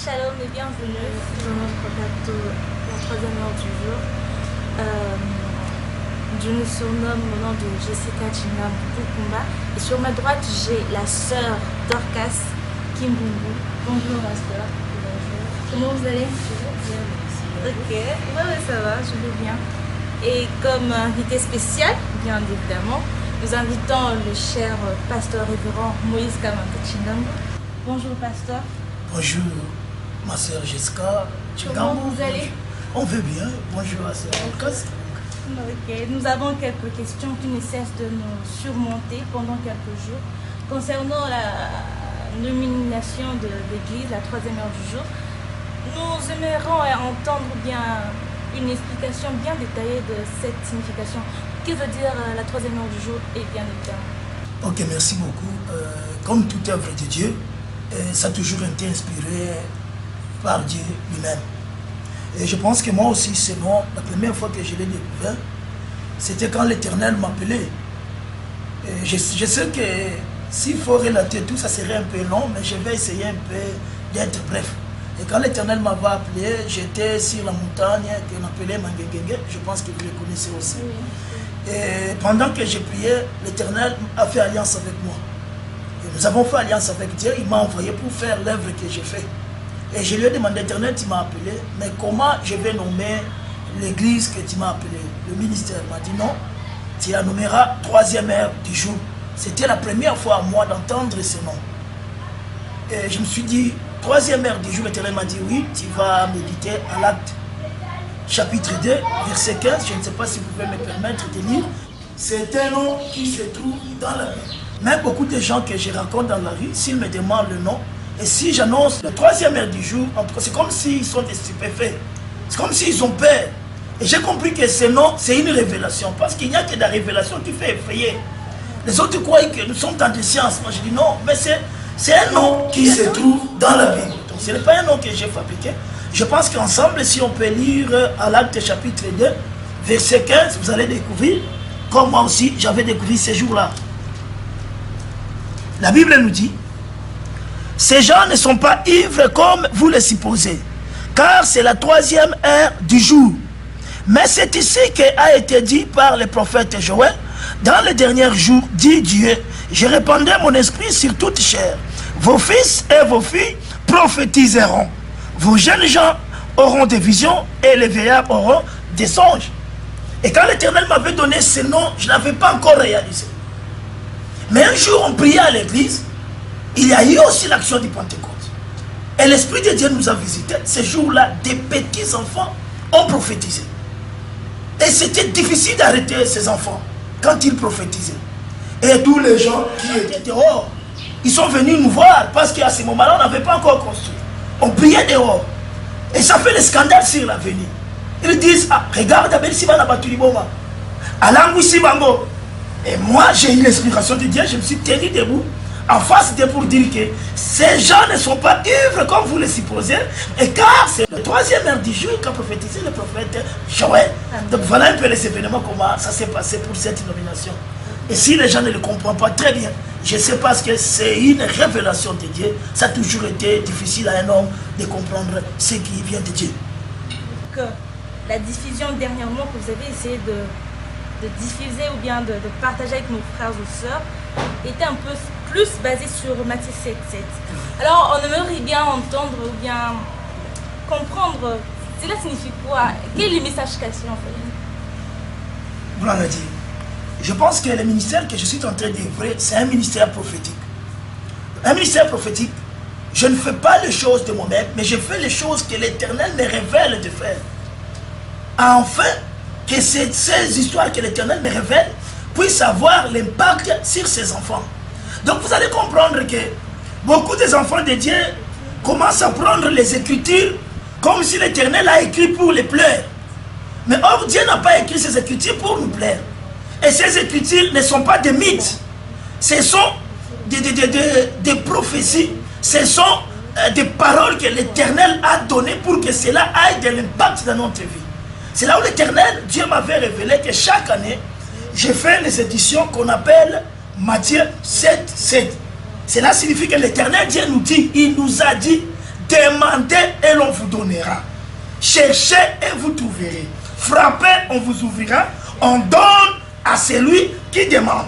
Shalom et bienvenue dans notre plateau, la troisième heure du jour. Je me surnomme au nom de Jessica Chingam Bukumba. Et sur ma droite, j'ai la sœur Dorcas Kimbungu. Bonjour ma sœur. Bonjour. Comment vous allez? Bien, merci. Ok, ouais, ça va, je vais bien. Et comme invité spécial, bien évidemment, nous invitons le cher pasteur révérend Moïse Kamante Chingambu. Bonjour pasteur. Bonjour ma sœur Jessica. Comment vous allez? On veut bien. Bonjour ma sœur Dorcas. Ok, nous avons quelques questions qui ne cessent de nous surmonter pendant quelques jours concernant la nomination de l'Église, la troisième heure du jour. Nous aimerions entendre bien une explication bien détaillée de cette signification. Que veut dire la troisième heure du jour et bien évidemment. Ok, merci beaucoup. Comme toute œuvre de Dieu, ça a toujours été inspiré par Dieu lui-même. Et je pense que moi aussi, c'est bon. La première fois que je l'ai découvert, c'était quand l'Éternel m'appelait. Je sais que s'il faut relater tout, ça serait un peu long, mais je vais essayer un peu d'être bref. Et quand l'Éternel m'avait appelé, j'étais sur la montagne qu'on appelait Mangengenge. Je pense que vous le connaissez aussi. Oui. Et pendant que je priais, l'Éternel a fait alliance avec moi. Et nous avons fait alliance avec Dieu. Il m'a envoyé pour faire l'œuvre que j'ai faite. Et je lui ai demandé, l'Éternel, tu m'as appelé, mais comment je vais nommer l'église que tu m'as appelé? Le ministère m'a dit non, tu la nommeras troisième heure du jour. C'était la première fois à moi d'entendre ce nom. Et je me suis dit, troisième heure du jour, l'Éternel m'a dit oui, tu vas méditer à l'acte chapitre 2, verset 15. Je ne sais pas si vous pouvez me permettre de lire. C'est un nom qui se trouve dans la Bible. Même beaucoup de gens que je rencontre dans la rue, s'ils me demandent le nom, et si j'annonce la troisième heure du jour, c'est comme s'ils sont des stupéfaits. C'est comme s'ils ont peur. Et j'ai compris que ce nom, c'est une révélation. Parce qu'il n'y a que de la révélation qui fait effrayer. Les autres croient que nous sommes dans des sciences. Moi je dis non, mais c'est un nom qui se trouve dans la Bible. Donc ce n'est pas un nom que j'ai fabriqué. Je pense qu'ensemble, si on peut lire à l'acte chapitre 2, verset 15, vous allez découvrir, comme moi aussi, j'avais découvert ces jours-là. La Bible nous dit, ces gens ne sont pas ivres comme vous le supposez, car c'est la troisième heure du jour. Mais c'est ici qu'a été dit par le prophète Joël, dans les derniers jours, dit Dieu, je répandrai mon esprit sur toute chair. Vos fils et vos filles prophétiseront. Vos jeunes gens auront des visions et les vieillards auront des songes. Et quand l'Éternel m'avait donné ce nom, je ne l'avais pas encore réalisé. Mais un jour, on priait à l'église. Il y a eu aussi l'action du Pentecôte. Et l'Esprit de Dieu nous a visités. Ces jours-là, des petits enfants ont prophétisé. Et c'était difficile d'arrêter ces enfants quand ils prophétisaient. Et tous les gens qui étaient dehors, ils sont venus nous voir parce qu'à ce moment-là, on n'avait pas encore construit. On priait dehors. Et ça fait le scandale sur l'avenir. Ils disent, ah, regarde, Abel Sibana Batuliboma. Alangou Sibango. Et moi, j'ai eu l'inspiration de Dieu, je me suis tenu debout en face de pour dire que ces gens ne sont pas ivres comme vous le supposez, et car c'est la troisième heure du jour qu'a prophétisé le prophète Joël. Donc voilà un peu les événements, comment ça s'est passé pour cette nomination. Et si les gens ne le comprennent pas très bien, je sais parce que c'est une révélation de Dieu. Ça a toujours été difficile à un homme de comprendre ce qui vient de Dieu. Que la diffusion dernièrement que vous avez essayé de diffuser ou bien de partager avec nos frères ou sœurs était un peu plus basée sur Matthieu 7:7. Alors on aimerait bien entendre ou bien comprendre, cela signifie quoi? Quel est le message caché en fait? Voilà, dit. Je pense que le ministère que je suis en train d'œuvrer, c'est un ministère prophétique. Un ministère prophétique, je ne fais pas les choses de moi-même, mais je fais les choses que l'Éternel me révèle de faire. Enfin, que ces histoires que l'Éternel me révèle puissent avoir l'impact sur ses enfants. Donc vous allez comprendre que beaucoup des enfants de Dieu commencent à prendre les Écritures comme si l'Éternel a écrit pour les plaire. Mais or, Dieu n'a pas écrit ces Écritures pour nous plaire. Et ces Écritures ne sont pas des mythes. Ce sont des prophéties. Ce sont des paroles que l'Éternel a données pour que cela ait de l'impact dans notre vie. C'est là où l'Éternel, Dieu m'avait révélé que chaque année, j'ai fait les éditions qu'on appelle Matthieu 7:7. Cela signifie que l'Éternel Dieu nous dit, il nous a dit Demandez et l'on vous donnera. Cherchez et vous trouverez. Frappez, on vous ouvrira. On donne à celui qui demande.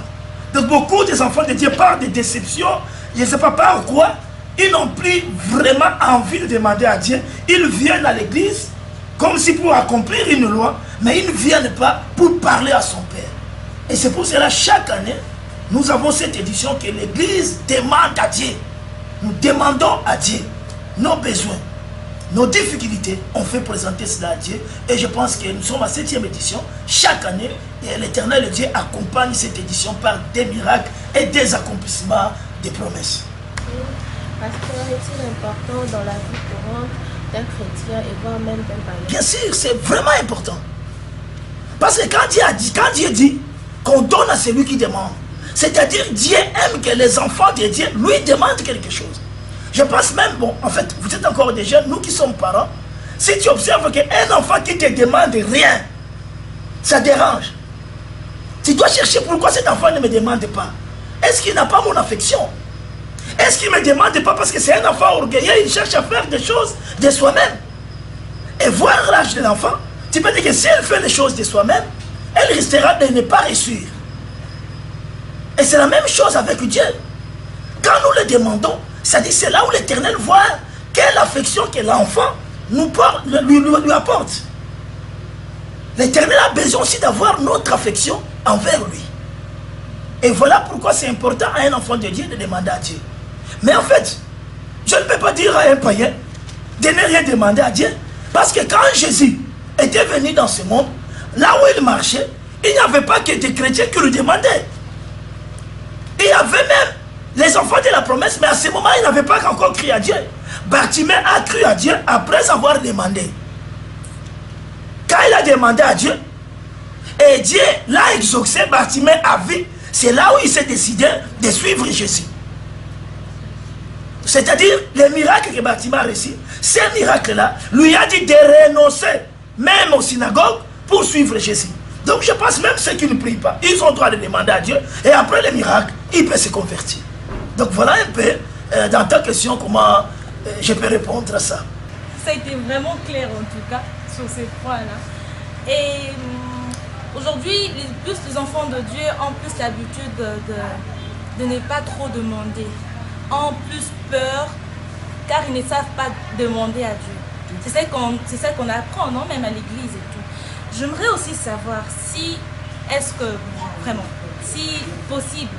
Donc beaucoup des enfants de Dieu par des déceptions, je ne sais pas par quoi, ils n'ont plus vraiment envie de demander à Dieu. Ils viennent à l'église comme si pour accomplir une loi, mais ils ne viennent pas pour parler à son Père. Et c'est pour cela chaque année, nous avons cette édition que l'église demande à Dieu. Nous demandons à Dieu nos besoins, nos difficultés. On fait présenter cela à Dieu. Et je pense que nous sommes à 7e édition. Chaque année, l'Éternel Dieu accompagne cette édition par des miracles et des accomplissements des promesses. Pasteur, est-il important dans la vie courante d'un chrétien et voire même d'un païen? Bien sûr, c'est vraiment important. Parce que quand Dieu dit qu'on donne à celui qui demande, c'est-à-dire Dieu aime que les enfants de Dieu lui demandent quelque chose. Je pense même, bon, en fait, vous êtes encore des jeunes, nous qui sommes parents, si tu observes qu'un enfant qui te demande rien, ça dérange. Tu dois chercher pourquoi cet enfant ne me demande pas. Est-ce qu'il n'a pas mon affection? Est-ce qu'il ne me demande pas parce que c'est un enfant orgueilleux, il cherche à faire des choses de soi-même? Et voir l'âge de l'enfant, tu peux dire que si elle fait les choses de soi-même, elle restera de ne pas réussir. Et c'est la même chose avec Dieu. Quand nous le demandons, c'est-à-dire c'est là où l'Éternel voit quelle affection que l'enfant lui apporte. L'Éternel a besoin aussi d'avoir notre affection envers lui. Et voilà pourquoi c'est important à un enfant de Dieu de demander à Dieu. Mais en fait, je ne peux pas dire à un païen de ne rien demander à Dieu. Parce que quand Jésus était venu dans ce monde, là où il marchait, il n'y avait pas que des chrétiens qui lui demandaient. Il y avait même les enfants de la promesse, mais à ce moment, ils n'avaient pas encore cru à Dieu. Bartimée a cru à Dieu après avoir demandé. Quand il a demandé à Dieu, et Dieu l'a exaucé, Bartimée a vu, c'est là où il s'est décidé de suivre Jésus. C'est-à-dire, les miracles que Bartimée a reçus, ces miracles-là lui a dit de renoncer, même aux synagogues, pour suivre Jésus. Donc je pense même ceux qui ne prient pas, ils ont le droit de demander à Dieu, et après les miracles, ils peuvent se convertir. Donc voilà un peu, dans ta question, comment je peux répondre à ça. Ça a été vraiment clair en tout cas, sur ces points-là. Et aujourd'hui, plus les enfants de Dieu ont plus l'habitude de ne pas trop demander, ont plus peur, car ils ne savent pas demander à Dieu. C'est ça qu'on apprend, non, même à l'église et tout. J'aimerais aussi savoir si, est-ce que, vraiment, si possible,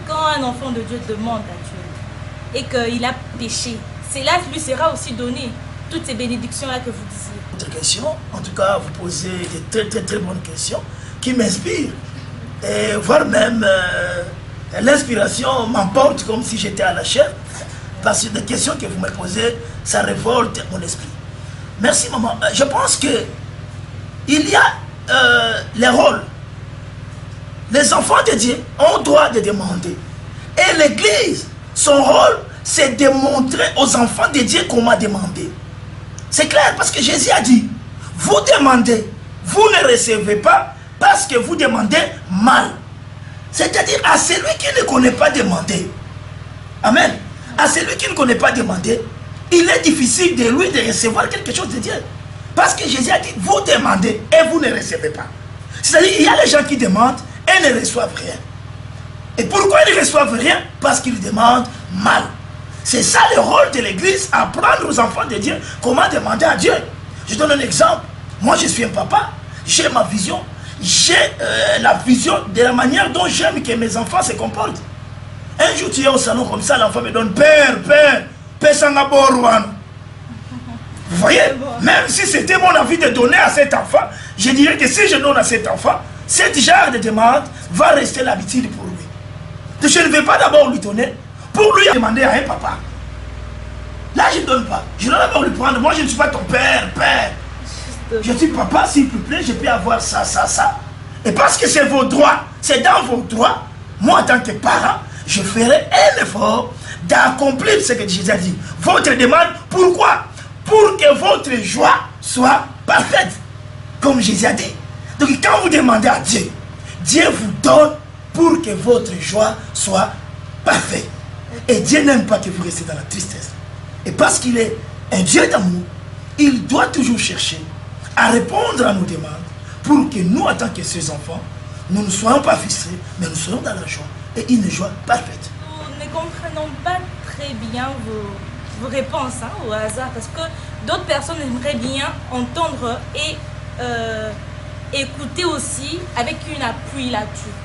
quand un enfant de Dieu demande à Dieu et qu'il a péché, cela lui sera aussi donné, toutes ces bénédictions-là que vous disiez. Votre question, en tout cas, vous posez des très bonnes questions qui m'inspirent. Et voire même, l'inspiration m'emporte comme si j'étais à la chair, parce que les questions que vous me posez, ça révolte mon esprit. Merci maman. Je pense que il y a les rôles. Les enfants de Dieu ont droit de demander. Et l'Église, son rôle, c'est de montrer aux enfants de Dieu comment demander. C'est clair, parce que Jésus a dit, vous demandez, vous ne recevez pas parce que vous demandez mal. C'est-à-dire à celui qui ne connaît pas demander. Amen. À celui qui ne connaît pas demander, il est difficile de lui de recevoir quelque chose de Dieu. Parce que Jésus a dit, vous demandez et vous ne recevez pas. C'est-à-dire, il y a les gens qui demandent et ne reçoivent rien. Et pourquoi ils ne reçoivent rien? Parce qu'ils demandent mal. C'est ça le rôle de l'Église, apprendre aux enfants de Dieu comment demander à Dieu. Je donne un exemple. Moi, je suis un papa, j'ai ma vision, j'ai la vision de la manière dont j'aime que mes enfants se comportent. Un jour, tu es au salon comme ça, l'enfant me donne Père, Sangaborwan. Vous voyez, même si c'était mon avis de donner à cet enfant, je dirais que si je donne à cet enfant, cette genre de demande va rester l'habitude pour lui. Donc je ne vais pas d'abord lui donner pour lui demander à un papa. Là, je ne donne pas. Je dois d'abord lui prendre. Moi, je ne suis pas ton père. Je suis papa, s'il te plaît, je peux avoir ça. Et parce que c'est vos droits, c'est dans vos droits, moi, en tant que parent, je ferai un effort d'accomplir ce que Jésus a dit. Votre demande, pourquoi? Pour que votre joie soit parfaite, comme Jésus a dit. Donc quand vous demandez à Dieu, Dieu vous donne pour que votre joie soit parfaite. Et Dieu n'aime pas que vous restiez dans la tristesse. Et parce qu'il est un Dieu d'amour, il doit toujours chercher à répondre à nos demandes pour que nous, en tant que ses enfants, nous ne soyons pas frustrés, mais nous soyons dans la joie et une joie parfaite. Nous ne comprenons pas très bien vos réponses au hasard parce que d'autres personnes aimeraient bien entendre et écouter aussi avec une appui là-dessus.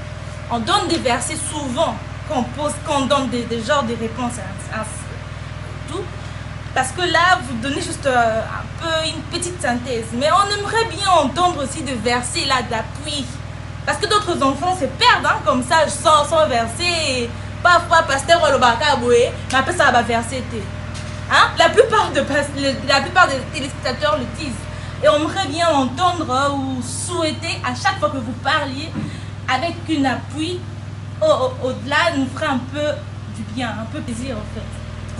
On donne des versets souvent qu'on donne des genres de réponses ainsi, tout. Parce que là, vous donnez juste un peu une petite synthèse. Mais on aimerait bien entendre aussi des versets là d'appui. Parce que d'autres enfants se perdent comme ça, sans verset. Parfois, pasteur Olobaka Boué, mais après ça va verser. La plupart des téléspectateurs le disent. Et on aimerait bien entendre ou souhaiter à chaque fois que vous parliez avec une appui au-delà, nous ferait un peu du bien, un peu plaisir en fait.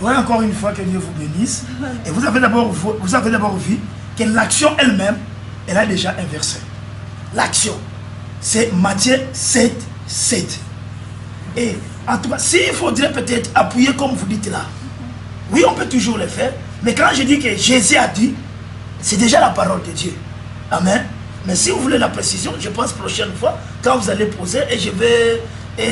Oui, encore une fois, que Dieu vous bénisse. Et vous avez d'abord vu que l'action elle-même, elle a déjà un verset. L'action, c'est Matthieu 7, 7. Et en tout cas, s'il faudrait peut-être appuyer comme vous dites là, oui, on peut toujours le faire. Mais quand je dis que Jésus a dit, c'est déjà la parole de Dieu. Amen. Mais si vous voulez la précision, je pense prochaine fois, quand vous allez poser, et je vais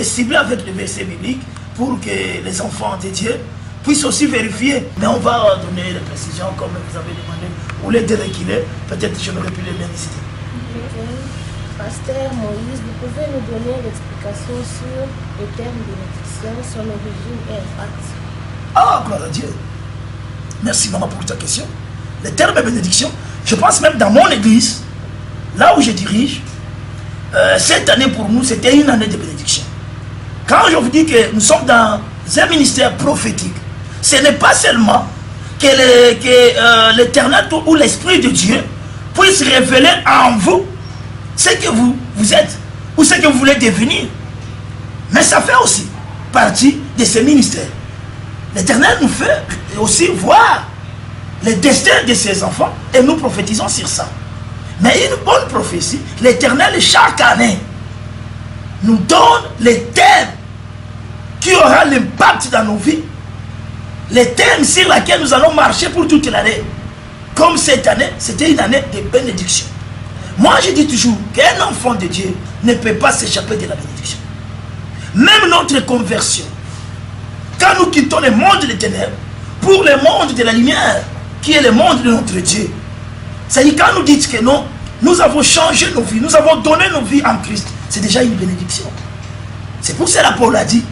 cibler avec le verset biblique pour que les enfants de Dieu puissent aussi vérifier. Mais on va donner les précisions comme vous avez demandé. Ou les déréguler, peut-être je n'aurais pu les bien citer. Pasteur Moïse, vous pouvez nous donner l'explication sur le terme bénédiction, son origine et impact. Ah, gloire à Dieu. Merci maman pour ta question. Le terme bénédiction, je pense même dans mon église, là où je dirige, cette année pour nous, c'était une année de bénédiction. Quand je vous dis que nous sommes dans un ministère prophétique, ce n'est pas seulement que l'Éternel ou l'Esprit de Dieu puisse révéler en vous ce que vous êtes ou ce que vous voulez devenir. Mais ça fait aussi partie de ce ministère. L'Éternel nous fait aussi voir le destin de ses enfants et nous prophétisons sur ça. Mais une bonne prophétie, l'Éternel chaque année nous donne les thèmes qui aura l'impact dans nos vies, les thèmes sur lesquels nous allons marcher pour toute l'année. Comme cette année, c'était une année de bénédiction. Moi, je dis toujours qu'un enfant de Dieu ne peut pas s'échapper de la bénédiction. Même notre conversion, quand nous quittons le monde des ténèbres pour le monde de la lumière, qui est le monde de notre Dieu, c'est-à-dire quand nous dites que non, nous avons changé nos vies, nous avons donné nos vies en Christ, c'est déjà une bénédiction. C'est pour cela que Paul a dit,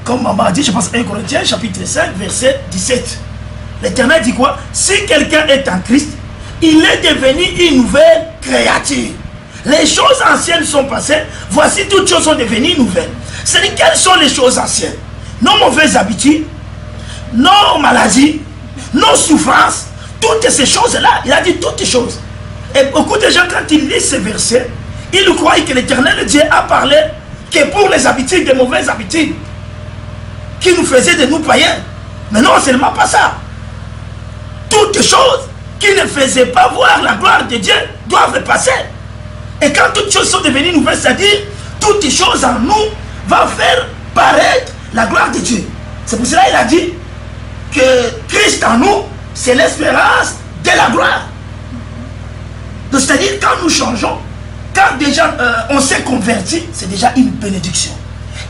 comme maman a dit, je pense 1 Corinthiens chapitre 5 verset 17. L'Éternel dit quoi? Si quelqu'un est en Christ, il est devenu une nouvelle créature. Les choses anciennes sont passées, voici toutes choses sont devenues nouvelles. C'est-à-dire quelles sont les choses anciennes? Nos mauvaises habitudes, nos maladies, nos souffrances, toutes ces choses-là, il a dit toutes ces choses. Et beaucoup de gens, quand ils lisent ces versets, ils croient que l'Éternel Dieu a parlé que pour les habitudes, des mauvaises habitudes, qui nous faisaient de nous païens. Mais non, seulement pas ça. Toutes choses qui ne faisaient pas voir la gloire de Dieu doivent passer. Et quand toutes choses sont devenues nouvelles, c'est-à-dire toutes les choses en nous vont faire paraître la gloire de Dieu. C'est pour cela qu'il a dit que Christ en nous, c'est l'espérance de la gloire. Donc c'est-à-dire quand nous changeons, quand déjà on s'est converti, c'est déjà une bénédiction.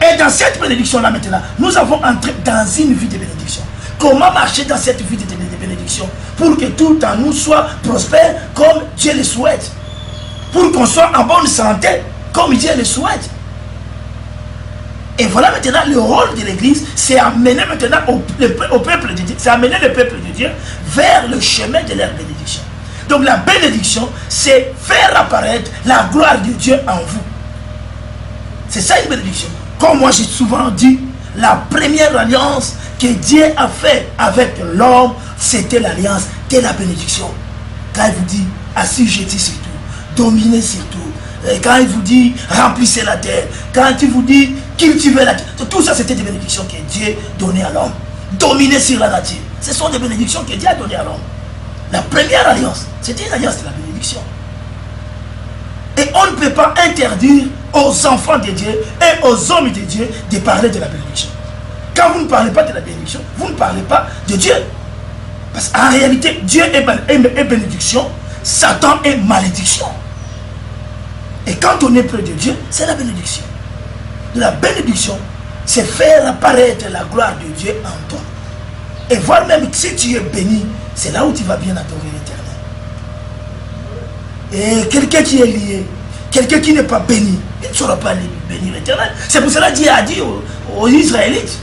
Et dans cette bénédiction-là maintenant, nous avons entré dans une vie de bénédiction. Comment marcher dans cette vie de bénédiction pour que tout en nous soit prospère comme Dieu le souhaite, pour qu'on soit en bonne santé comme Dieu le souhaite. Et voilà maintenant le rôle de l'Église, c'est amener maintenant au peuple de Dieu, c'est amener le peuple de Dieu vers le chemin de leur bénédiction. Donc la bénédiction, c'est faire apparaître la gloire de Dieu en vous. C'est ça une bénédiction. Comme moi j'ai souvent dit, la première alliance que Dieu a faite avec l'homme, c'était l'alliance de la bénédiction. Quand il vous dit assujettez sur tout, dominez sur tout, quand il vous dit remplissez la terre, quand il vous dit cultivez la terre, tout ça c'était des bénédictions que Dieu donnait à l'homme. Dominer sur la nature, ce sont des bénédictions que Dieu a données à l'homme. La première alliance, c'était une alliance de la bénédiction. Et on ne peut pas interdire aux enfants de Dieu et aux hommes de Dieu de parler de la bénédiction. quand vous ne parlez pas de la bénédiction, vous ne parlez pas de Dieu. Parce qu'en réalité, Dieu est bénédiction, Satan est malédiction. Et quand on est près de Dieu, c'est la bénédiction. La bénédiction, c'est faire apparaître la gloire de Dieu en toi. Et voir même que si tu es béni, c'est là où tu vas bien adorer l'Éternel. Et quelqu'un qui est lié, quelqu'un qui n'est pas béni, il ne saura pas bénir l'Éternel. C'est pour cela que Dieu a dit aux Israélites.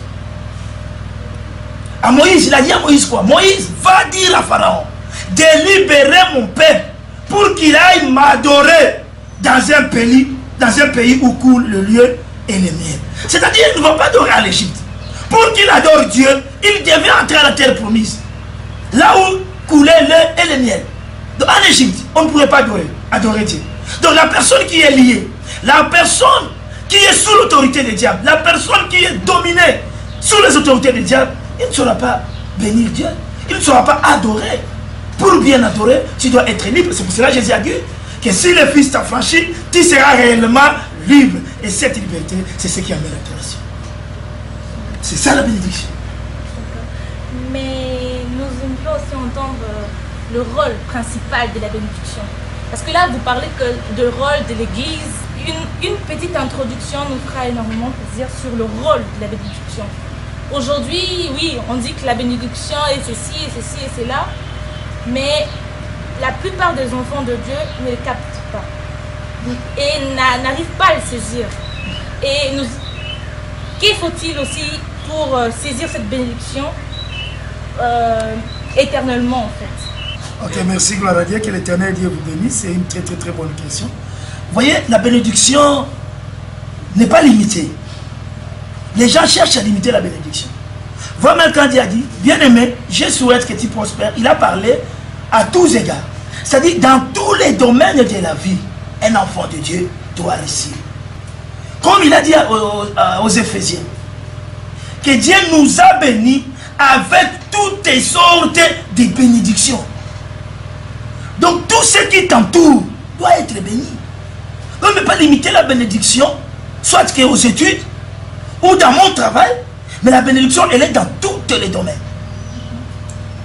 À Moïse, il a dit à Moïse quoi? Moïse, va dire à Pharaon de libérer mon peuple pour qu'il aille m'adorer dans un pays où coule le lieu et le miel. C'est-à-dire qu'il ne va pas adorer à l'Égypte. Pour qu'il adore Dieu, il devait entrer à la terre promise. Là où coulait le lait et le miel. Donc en Égypte, on ne pourrait pas adorer Dieu. Donc la personne qui est liée, la personne qui est sous l'autorité des diables, la personne qui est dominée sous les autorités des diables, il ne saura pas bénir Dieu. Il ne saura pas adorer. Pour bien adorer, tu dois être libre. C'est pour cela que Jésus a dit que si le Fils t'a franchi, tu seras réellement libre. Et cette liberté, c'est ce qui amène l'adoration. C'est ça la bénédiction. Mais nous aimerions aussi entendre le rôle principal de la bénédiction. Parce que là, vous parlez que de rôle de l'Église. Une petite introduction nous fera énormément plaisir sur le rôle de la bénédiction. Aujourd'hui, oui, on dit que la bénédiction est ceci, et ceci, et cela. Mais la plupart des enfants de Dieu ne le captent pas. Et n'arrivent pas à le saisir. Et qu'il faut-il aussi pour saisir cette bénédiction éternellement en fait? Ok, merci, gloire à Dieu, que l'Éternel Dieu vous bénisse. C'est une très très très bonne question. Vous voyez, la bénédiction n'est pas limitée. Les gens cherchent à limiter la bénédiction. Voilà même quand Dieu a dit, bien-aimé, je souhaite que tu prospères. Il a parlé à tous égards. C'est-à-dire, dans tous les domaines de la vie, un enfant de Dieu doit réussir. Comme il a dit aux Éphésiens, que Dieu nous a bénis avec toutes sortes de bénédictions. Donc tout ce qui t'entoure doit être béni. On ne peut pas limiter la bénédiction, soit aux études, ou dans mon travail, mais la bénédiction, elle est dans tous les domaines.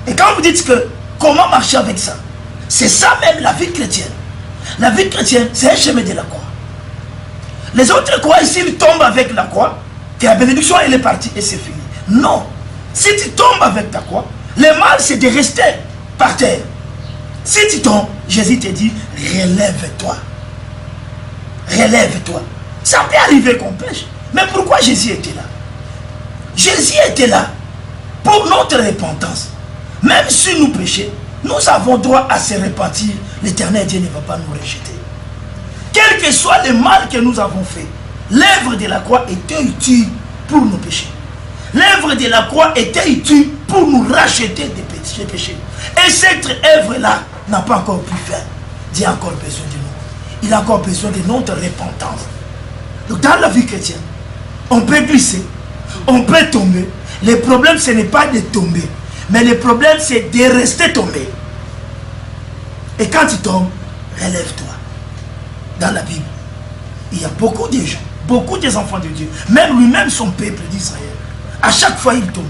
Et quand vous dites que, comment marcher avec ça? C'est ça même la vie chrétienne. La vie chrétienne, c'est un chemin de la croix. Les autres croient, s'ils tombent avec la croix, que la bénédiction, elle est partie et c'est fini. Non. Si tu tombes avec ta croix, le mal, c'est de rester par terre. Si tu tombes, Jésus te dit, relève-toi. Relève-toi. Ça peut arriver qu'on pêche. Mais pourquoi Jésus était là? Jésus était là pour notre repentance. Même si nous péchons, nous avons droit à se repentir. L'Éternel Dieu ne va pas nous rejeter. Quel que soit le mal que nous avons fait, l'œuvre de la croix était utile pour nos péchés. L'œuvre de la croix était utile pour nous racheter des péchés. Et cette œuvre-là n'a pas encore pu faire. Dieu a encore besoin de nous. Il a encore besoin de notre repentance. Donc dans la vie chrétienne, on peut glisser, on peut tomber. Le problème, ce n'est pas de tomber. Mais le problème, c'est de rester tombé. Et quand tu tombes, relève-toi. Dans la Bible, il y a beaucoup de gens, beaucoup des enfants de Dieu, même lui-même son peuple d'Israël. À chaque fois, il tombait.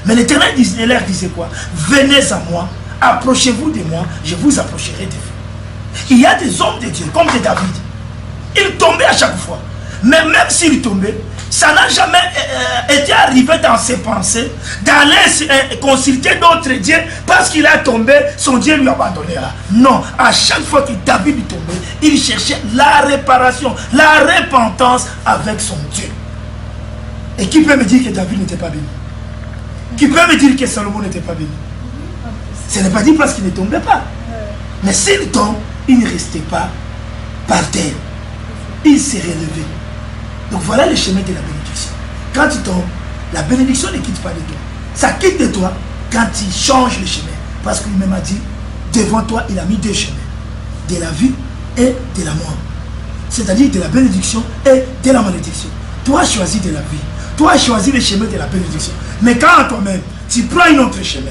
Mais l'Éternel leur disait quoi? Venez à moi, approchez-vous de moi, je vous approcherai de vous. Il y a des hommes de Dieu, comme de David. Il tombait à chaque fois. Mais même s'il tombait, ça n'a jamais été arrivé dans ses pensées d'aller consulter d'autres dieux parce qu'il a tombé, son Dieu lui abandonnera. Non, à chaque fois que David tombait, il cherchait la réparation, la repentance avec son Dieu. Et qui peut me dire que David n'était pas béni? Qui peut me dire que Salomon n'était pas béni? Ce n'est pas dit parce qu'il ne tombait pas. Mais s'il tombe, il ne restait pas par terre. Il s'est relevé. Donc voilà le chemin de la bénédiction. Quand tu tombes, la bénédiction ne quitte pas de toi. Ça quitte de toi quand tu changes le chemin. Parce qu'il même a dit, devant toi, il a mis deux chemins. De la vie et de la mort. C'est-à-dire de la bénédiction et de la malédiction. Toi, as choisi de la vie. Toi, as choisi le chemin de la bénédiction. Mais quand toi-même, tu prends un autre chemin,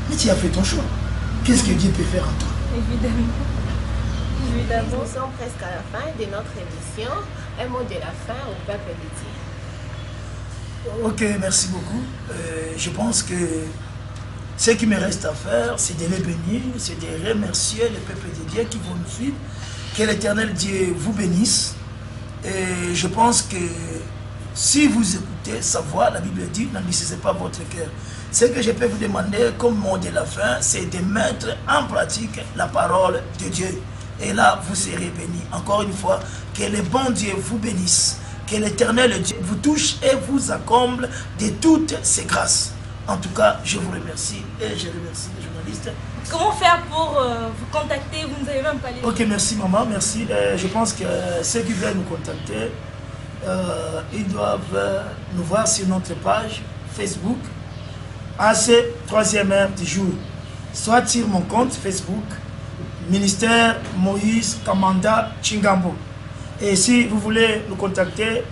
mais tu as fait ton choix. Qu'est-ce que Dieu peut faire en toi? Évidemment. Nous sommes presque à la fin de notre émission. Un mot de la fin au peuple de Dieu. Ok, merci beaucoup. Je pense que ce qui me reste à faire, c'est de les bénir, c'est de remercier le peuple de Dieu qui vont nous suivre. Que l'Éternel Dieu vous bénisse. Et je pense que si vous écoutez sa voix, la Bible dit, n'endurcissez pas votre cœur. Ce que je peux vous demander comme mot de la fin, c'est de mettre en pratique la parole de Dieu. Et là, vous serez bénis. Encore une fois, que le bon Dieu vous bénisse. Que l'Éternel Dieu vous touche et vous accomble de toutes ses grâces. En tout cas, je vous remercie et je remercie les journalistes. Comment faire pour vous contacter? Vous nous avez même pas les... Ok, merci maman, merci. Je pense que ceux qui veulent nous contacter, ils doivent nous voir sur notre page Facebook, AC 3e heure du jour, soit sur mon compte Facebook, Ministère Moïse Kamanda Chingambo. Et si vous voulez nous contacter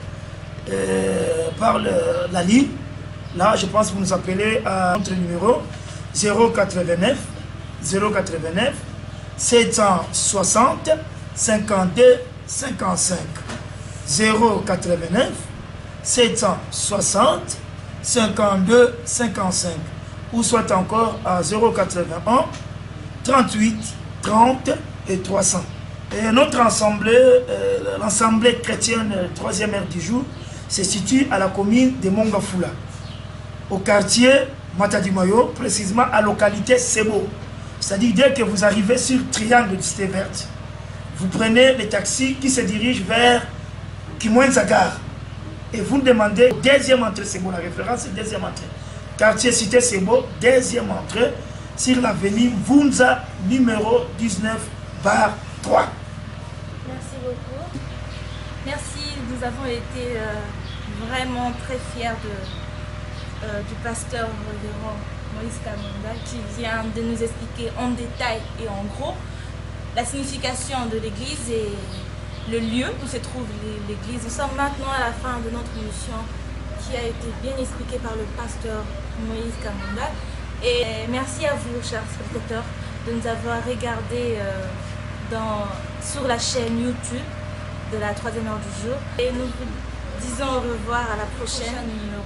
par la ligne, là je pense que vous nous appelez à notre numéro 089 760 52 55 089 760 52 55 ou soit encore à 081 38 30 et 300. Et notre assemblée, l'assemblée chrétienne 3e heure du jour, se situe à la commune de Mongafula, au quartier Matadimayo, précisément à la localité Sebo. C'est-à-dire dès que vous arrivez sur Triangle de Cité Verte, vous prenez le taxi qui se dirige vers Kimwenzagar et vous demandez deuxième entrée Sebo, la référence est deuxième entrée. Quartier Cité Sebo, deuxième entrée sur l'avenue Vunza numéro 19/3. Merci beaucoup. Merci, nous avons été vraiment très fiers du pasteur révérend Moïse Kamanda qui vient de nous expliquer en détail et en gros la signification de l'église et le lieu où se trouve l'église. Nous sommes maintenant à la fin de notre mission qui a été bien expliquée par le pasteur Moïse Kamanda. Et merci à vous, chers spectateurs, de nous avoir regardés sur la chaîne YouTube de la 3e heure du jour. Et nous vous disons au revoir à la prochaine numéro.